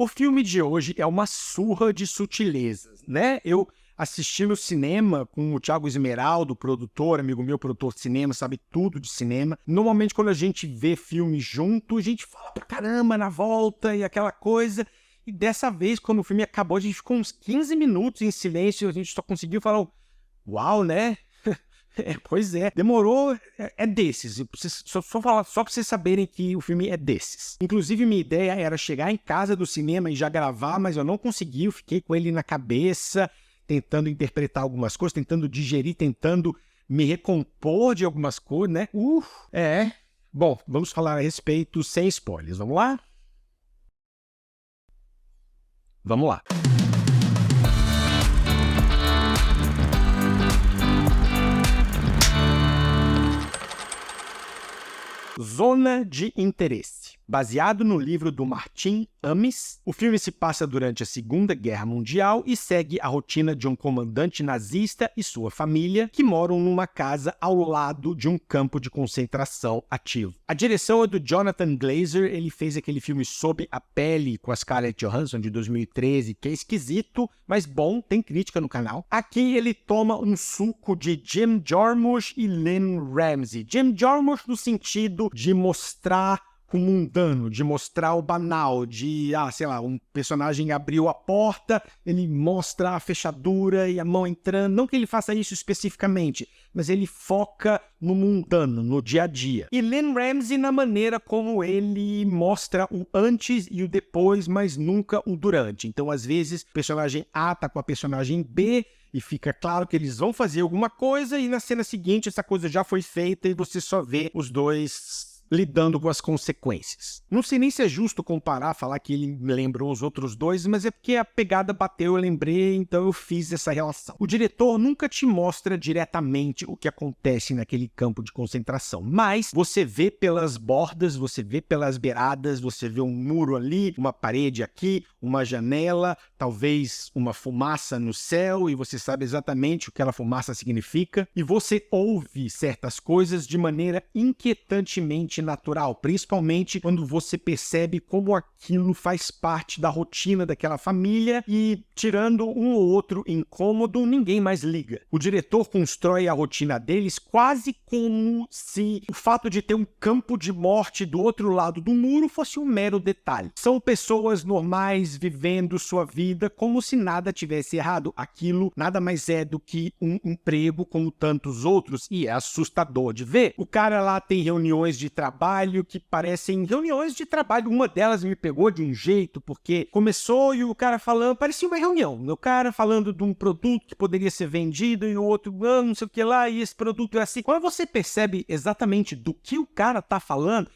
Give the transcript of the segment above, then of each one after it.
O filme de hoje é uma surra de sutilezas, né? Eu assisti no cinema com o Thiago Esmeraldo, produtor, amigo meu, produtor de cinema, sabe tudo de cinema. Normalmente, quando a gente vê filme junto, a gente fala pra caramba na volta e aquela coisa. E dessa vez, quando o filme acabou, a gente ficou uns 15 minutos em silêncio, a gente só conseguiu falar, uau, né? Pois é, demorou, é desses. Só pra vocês saberem que o filme é desses. Inclusive, minha ideia era chegar em casa do cinema e já gravar, mas eu não consegui, eu fiquei com ele na cabeça, tentando interpretar algumas coisas, tentando digerir, tentando me recompor de algumas coisas, né? Bom, vamos falar a respeito sem spoilers, vamos lá? Vamos lá. Zona de Interesse. Baseado no livro do Martin Amis, o filme se passa durante a Segunda Guerra Mundial e segue a rotina de um comandante nazista e sua família que moram numa casa ao lado de um campo de concentração ativo. A direção é do Jonathan Glazer, ele fez aquele filme Sob a Pele com a Scarlett Johansson de 2013, que é esquisito, mas bom, tem crítica no canal. Aqui ele toma um suco de Jim Jarmusch e Lynn Ramsey. Jim Jarmusch no sentido de mostrar o mundano, de mostrar o banal, de, sei lá, um personagem abriu a porta, ele mostra a fechadura e a mão entrando, não que ele faça isso especificamente, mas ele foca no mundano, no dia a dia. E Lynn Ramsey na maneira como ele mostra o antes e o depois, mas nunca o durante. Então, às vezes, o personagem A tá com a personagem B, e fica claro que eles vão fazer alguma coisa, e na cena seguinte essa coisa já foi feita e você só vê os dois lidando com as consequências. Não sei nem se é justo comparar, falar que ele me lembrou os outros dois, mas é porque a pegada bateu, eu lembrei, então eu fiz essa relação. O diretor nunca te mostra diretamente o que acontece naquele campo de concentração, mas você vê pelas bordas, você vê pelas beiradas, você vê um muro ali, uma parede aqui, uma janela, talvez uma fumaça no céu, e você sabe exatamente o que aquela fumaça significa, e você ouve certas coisas de maneira inquietantemente natural, principalmente quando você percebe como aquilo faz parte da rotina daquela família e, tirando um ou outro incômodo, ninguém mais liga. O diretor constrói a rotina deles quase como se o fato de ter um campo de morte do outro lado do muro fosse um mero detalhe. São pessoas normais vivendo sua vida como se nada tivesse errado. Aquilo nada mais é do que um emprego como tantos outros, e é assustador de ver. O cara lá tem reuniões de trabalho que parecem reuniões de trabalho. Uma delas me pegou de um jeito, porque começou e o cara falando, parecia uma reunião. O cara falando de um produto que poderia ser vendido e o outro, não sei o que lá, e esse produto é assim. Quando você percebe exatamente do que o cara tá falando,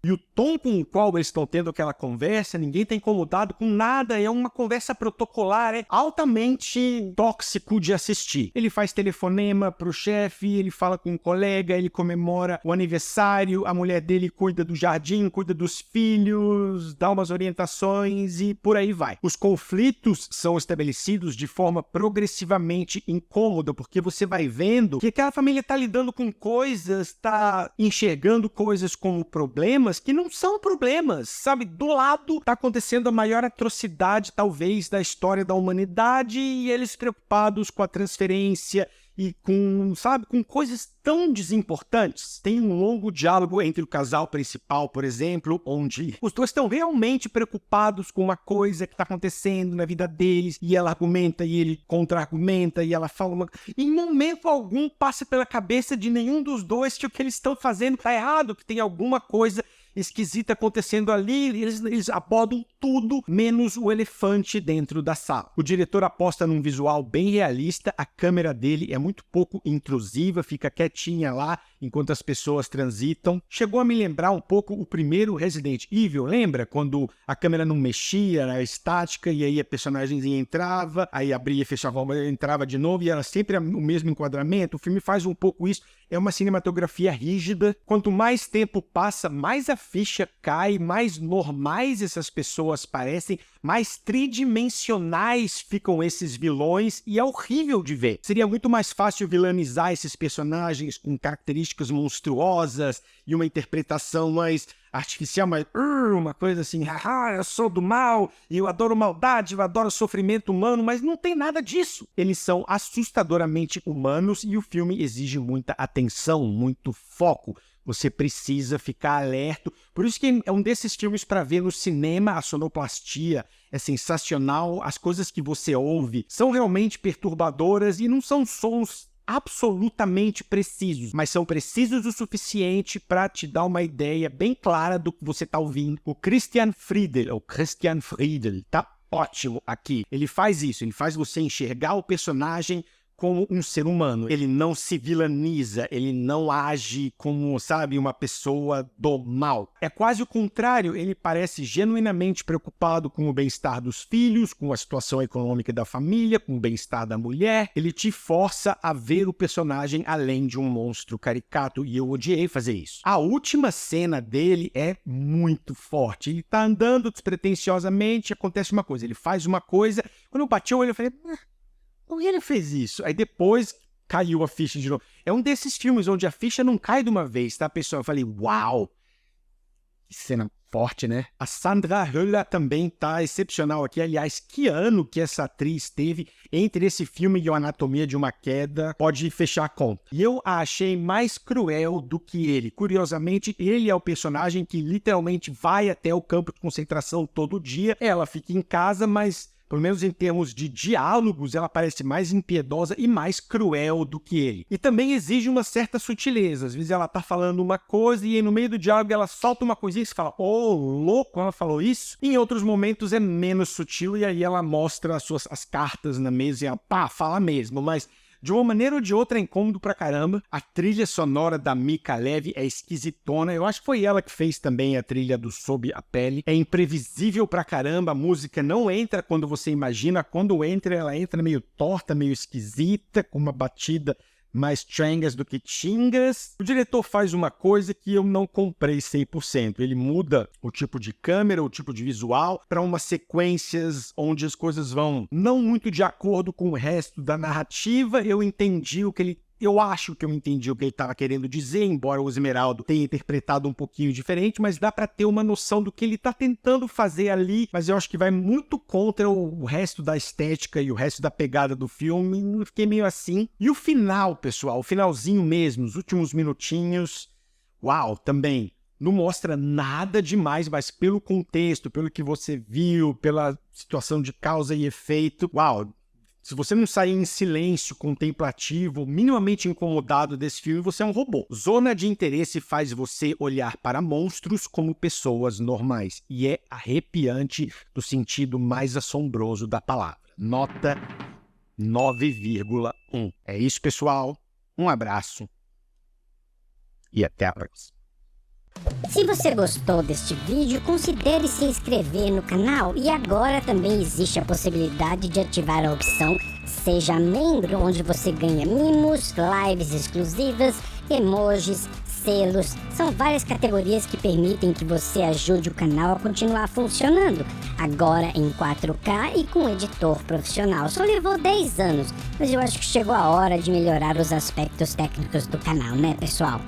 e o tom com o qual eles estão tendo aquela conversa, ninguém está incomodado com nada, é uma conversa protocolar, é altamente tóxico de assistir. Ele faz telefonema pro chefe, ele fala com um colega, ele comemora o aniversário, a mulher dele cuida do jardim, cuida dos filhos, dá umas orientações e por aí vai. Os conflitos são estabelecidos de forma progressivamente incômoda, porque você vai vendo que aquela família está lidando com coisas, está enxergando coisas como problemas que não são problemas, sabe? Do lado tá acontecendo a maior atrocidade, talvez, da história da humanidade, e eles preocupados com a transferência e com, sabe, com coisas tão desimportantes. Tem um longo diálogo entre o casal principal, por exemplo, onde os dois estão realmente preocupados com uma coisa que está acontecendo na vida deles, e ela argumenta e ele contra-argumenta, e ela fala uma... Em momento algum passa pela cabeça de nenhum dos dois que o que eles estão fazendo tá errado, que tem alguma coisa esquisita acontecendo ali, eles abordam tudo, menos o elefante dentro da sala. O diretor aposta num visual bem realista, a câmera dele é muito pouco intrusiva, fica quietinha lá enquanto as pessoas transitam. Chegou a me lembrar um pouco o primeiro Resident Evil, lembra? Quando a câmera não mexia, era estática, e aí a personagemzinha entrava, aí abria e fechava, entrava de novo, e era sempre o mesmo enquadramento. O filme faz um pouco isso, é uma cinematografia rígida. Quanto mais tempo passa, mais a ficha cai, mais normais essas pessoas parecem, mais tridimensionais ficam esses vilões e é horrível de ver. Seria muito mais fácil vilanizar esses personagens com características monstruosas e uma interpretação mais artificial, mas uma coisa assim, eu sou do mal, e eu adoro maldade, eu adoro sofrimento humano, mas não tem nada disso. Eles são assustadoramente humanos e o filme exige muita atenção, muito foco. Você precisa ficar alerta. Por isso que é um desses filmes para ver no cinema. A sonoplastia é sensacional, as coisas que você ouve são realmente perturbadoras e não são sons absolutamente precisos, mas são precisos o suficiente para te dar uma ideia bem clara do que você está ouvindo. O Christian Friedel tá ótimo aqui. Ele faz isso, ele faz você enxergar o personagem como um ser humano. Ele não se vilaniza, ele não age como, sabe, uma pessoa do mal. É quase o contrário, ele parece genuinamente preocupado com o bem-estar dos filhos, com a situação econômica da família, com o bem-estar da mulher. Ele te força a ver o personagem além de um monstro caricato, e eu odiei fazer isso. A última cena dele é muito forte. Ele tá andando despretensiosamente, acontece uma coisa, ele faz uma coisa, quando eu bati o olho eu falei... Por que ele fez isso? Aí depois caiu a ficha de novo. É um desses filmes onde a ficha não cai de uma vez, tá, pessoal? Eu falei, uau! Que cena forte, né? A Sandra Hüller também tá excepcional aqui. Aliás, que ano que essa atriz teve entre esse filme e o Anatomia de uma Queda, pode fechar a conta. E eu a achei mais cruel do que ele. Curiosamente, ele é o personagem que literalmente vai até o campo de concentração todo dia. Ela fica em casa, mas... pelo menos em termos de diálogos, ela parece mais impiedosa e mais cruel do que ele. E também exige uma certa sutileza. Às vezes ela tá falando uma coisa e aí no meio do diálogo ela solta uma coisinha e você fala, louco, ela falou isso? Em outros momentos é menos sutil e aí ela mostra as cartas na mesa e ela, fala mesmo, mas... de uma maneira ou de outra é incômodo pra caramba. A trilha sonora da Mika Levi é esquisitona. Eu acho que foi ela que fez também a trilha do Sob a Pele. É imprevisível pra caramba. A música não entra quando você imagina. Quando entra, ela entra meio torta, meio esquisita, com uma batida mais changas do que chingas. O diretor faz uma coisa que eu não comprei 100%. Ele muda o tipo de câmera, o tipo de visual, para umas sequências onde as coisas vão não muito de acordo com o resto da narrativa. Eu acho que eu entendi o que ele estava querendo dizer, embora o Esmeraldo tenha interpretado um pouquinho diferente, mas dá para ter uma noção do que ele está tentando fazer ali, mas eu acho que vai muito contra o resto da estética e o resto da pegada do filme. Eu fiquei meio assim. E o final, pessoal, o finalzinho mesmo, os últimos minutinhos, uau, também. Não mostra nada demais, mas pelo contexto, pelo que você viu, pela situação de causa e efeito, uau. Se você não sair em silêncio, contemplativo, minimamente incomodado desse filme, você é um robô. Zona de Interesse faz você olhar para monstros como pessoas normais. E é arrepiante no sentido mais assombroso da palavra. Nota 9,1. É isso, pessoal. Um abraço e até a próxima. Se você gostou deste vídeo, considere se inscrever no canal e agora também existe a possibilidade de ativar a opção Seja Membro, onde você ganha mimos, lives exclusivas, emojis, selos. São várias categorias que permitem que você ajude o canal a continuar funcionando, agora em 4K e com editor profissional. Só levou 10 anos, mas eu acho que chegou a hora de melhorar os aspectos técnicos do canal, né, pessoal?